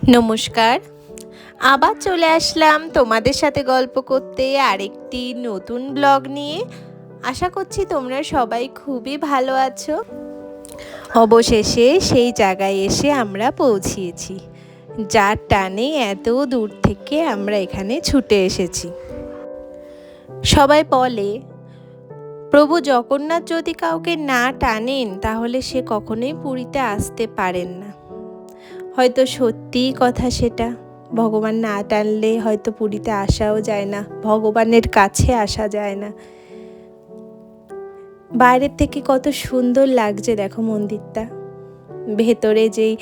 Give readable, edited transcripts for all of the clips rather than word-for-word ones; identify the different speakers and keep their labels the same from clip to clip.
Speaker 1: নমস্কার, আবার চলে আসলাম তোমাদের সাথে গল্প করতে আরেকটি নতুন ব্লগ নিয়ে। আশা করছি তোমরা সবাই খুবই ভালো আছো। অবশেষে সেই জায়গায় এসে আমরা পৌঁছিয়েছি, যার টানে এত দূর থেকে আমরা এখানে ছুটে এসেছি। সবাই বলে প্রভু জগন্নাথ যদি কাউকে না টানেন তাহলে সে কখনোই পুরীতে আসতে পারেন না। হয়তো সত্যিই কথা সেটা, ভগবান না টানলে হয়তো পুরীতে আসাও যায় না, ভগবানের কাছে আসা যায় না। বাইরের থেকে কত সুন্দর লাগছে দেখো মন্দিরটা। ভেতরে যেই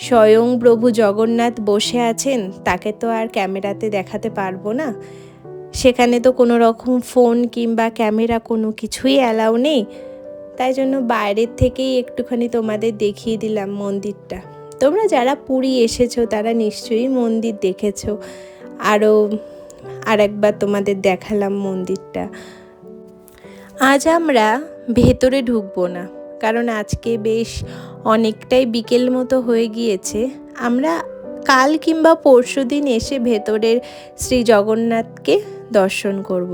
Speaker 1: স্বয়ং প্রভু জগন্নাথ বসে আছেন তাকে তো আর ক্যামেরাতে দেখাতে পারবো না, সেখানে তো কোনো রকম ফোন কিংবা ক্যামেরা কোনো কিছুই অ্যালাউ নেই। তাই জন্য বাইরের থেকেই একটুখানি তোমাদের দেখিয়ে দিলাম মন্দিরটা। তোমরা যারা পুরী এসেছো তারা নিশ্চয়ই মন্দির দেখেছো, আরেকবার তোমাদের দেখালাম মন্দিরটা। আজ আমরা ভেতরে ঢুকবো না, কারণ আজকে বেশ অনেকটাই বিকেল মতো হয়ে গিয়েছে। আমরা কাল কিংবা পরশু দিন এসে ভেতরের শ্রী জগন্নাথকে দর্শন করব।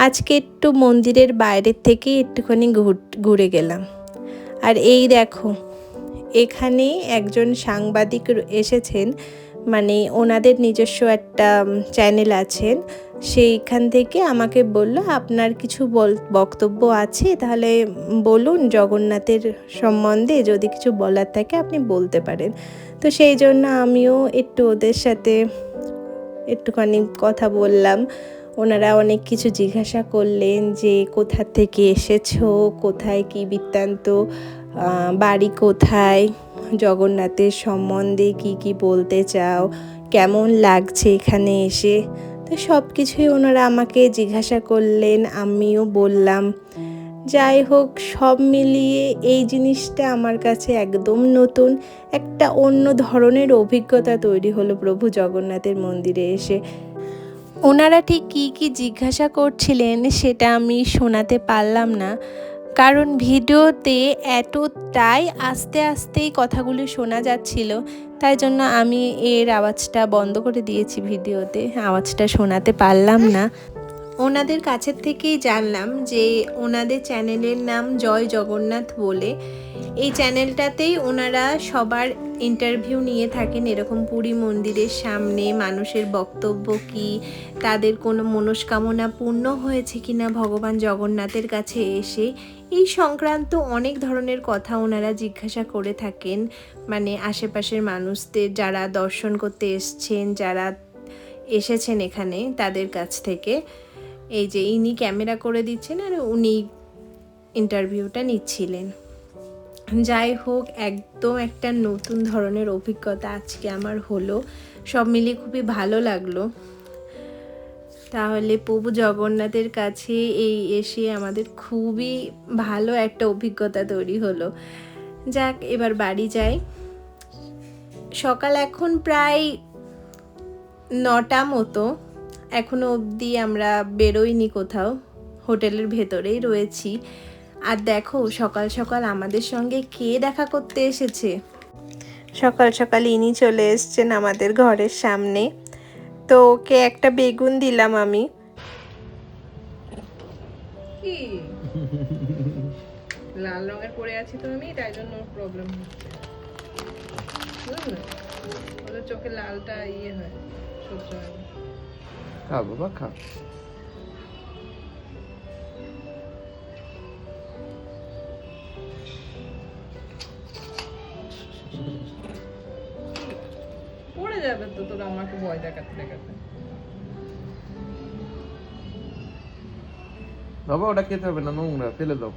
Speaker 1: আজকে একটু মন্দিরের বাইরের থেকে একটুখানি ঘুরে গেলাম। আর এই দেখো, এখানে একজন সাংবাদিক এসেছেন, মানে ওনাদের নিজস্ব একটা চ্যানেল আছেন, সেইখান থেকে আমাকে বলল আপনার কিছু বক্তব্য আছে তাহলে বলুন, জগন্নাথের সম্বন্ধে যদি কিছু বলার থাকে আপনি বলতে পারেন। তো সেই জন্য আমিও একটু ওদের সাথে একটুখানি কথা বললাম। ওনারা অনেক কিছু জিজ্ঞাসা করলেন যে কোথা থেকে এসেছো, কোথায় কি বৃত্তান্ত, বাড়ি কোথায়, জগন্নাথের সম্বন্ধে কি কি বলতে চাও, কেমন লাগছে এখানে এসে। তো সব কিছুই ওনারা আমাকে জিজ্ঞাসা করলেন, আমিও বললাম। যাই হোক, সব মিলিয়ে এই জিনিসটা আমার কাছে একদম নতুন, একটা অন্য ধরনের অভিজ্ঞতা তৈরি হলো প্রভু জগন্নাথের মন্দিরে এসে। ওনারা ঠিক কী কী জিজ্ঞাসা করছিলেন সেটা আমি শোনাতে পারলাম না, কারণ ভিডিওতে এতটাই আস্তে আস্তেই কথাগুলো শোনা যাচ্ছিল, তাই জন্য আমি এর আওয়াজটা বন্ধ করে দিয়েছি, ভিডিওতে আওয়াজটা শোনাতে পারলাম না। ওনাদের কাছের থেকেই জানলাম যে ওনাদের চ্যানেলের নাম জয় জগন্নাথ বলে। এই চ্যানেলটাতেই ওনারা সবার ইন্টারভিউ নিয়ে থাকেন, এরকম পুরী মন্দিরের সামনে মানুষের বক্তব্য কি, তাদের কোনো মনস্কামনা পূর্ণ হয়েছে কিনা ভগবান জগন্নাথের কাছে এসে, এই সংক্রান্ত অনেক ধরনের কথা ওনারা জিজ্ঞাসা করে থাকেন। মানে আশেপাশের মানুষদের যারা দর্শন করতে এসছেন, যারা এসেছেন এখানে, তাদের কাছ থেকে। এই যে ইনি ক্যামেরা করে দিচ্ছেন আর উনি ইন্টারভিউটা নিচ্ছিলেন। যাই হোক, একদম একটা নতুন ধরনের অভিজ্ঞতা আজকে আমার হলো, সব মিলিয়ে খুবই ভালো লাগলো। তাহলে প্রভু জগন্নাথের কাছে এই এসে আমাদের খুবই ভালো একটা অভিজ্ঞতা তৈরি হলো। যাক, এবার বাড়ি যাই। সকাল এখন প্রায় 9টা মতো, এখনো অবধি আমরা বেরোইনি কোথাও, হোটেলের ভেতরেই রয়েছি। আর দেখো সকাল সকাল আমাদের সঙ্গে কে দেখা করতে এসেছে। সকাল সকাল ইনি চলে এসছেন আমাদের ঘরের সামনে। তো ওকে একটা বেগুন দিলাম আমি।
Speaker 2: কি লাল রঙের পরে আছি তো আমি, তাই জন্য প্রবলেম হচ্ছে। ওদের চোখে লালটা ইয়ে হয়, সহ্য হয় না।
Speaker 3: খা বাবা খা।
Speaker 2: পড়ে যাবে তো তোরা আমাকে ভয় দেখাতে দেখাতে।
Speaker 3: বাবা ওটা খেতে হবে না, নোংরা, ফেলে দাও।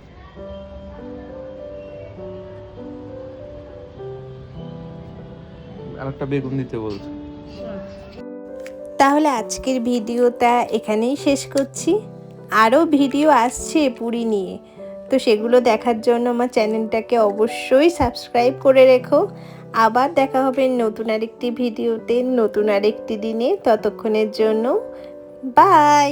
Speaker 3: আরেকটা বেগুন দিতে বলছে।
Speaker 1: তাহলে আজকের ভিডিওটা এখানেই শেষ করছি। আরও ভিডিও আসছে পুরী নিয়ে, তো সেগুলো দেখার জন্য আমার চ্যানেলটাকে অবশ্যই সাবস্ক্রাইব করে রেখো। আবার দেখা হবে নতুন আরেকটি ভিডিওতে, নতুন আরেকটি দিনে। ততক্ষণের জন্য বাই।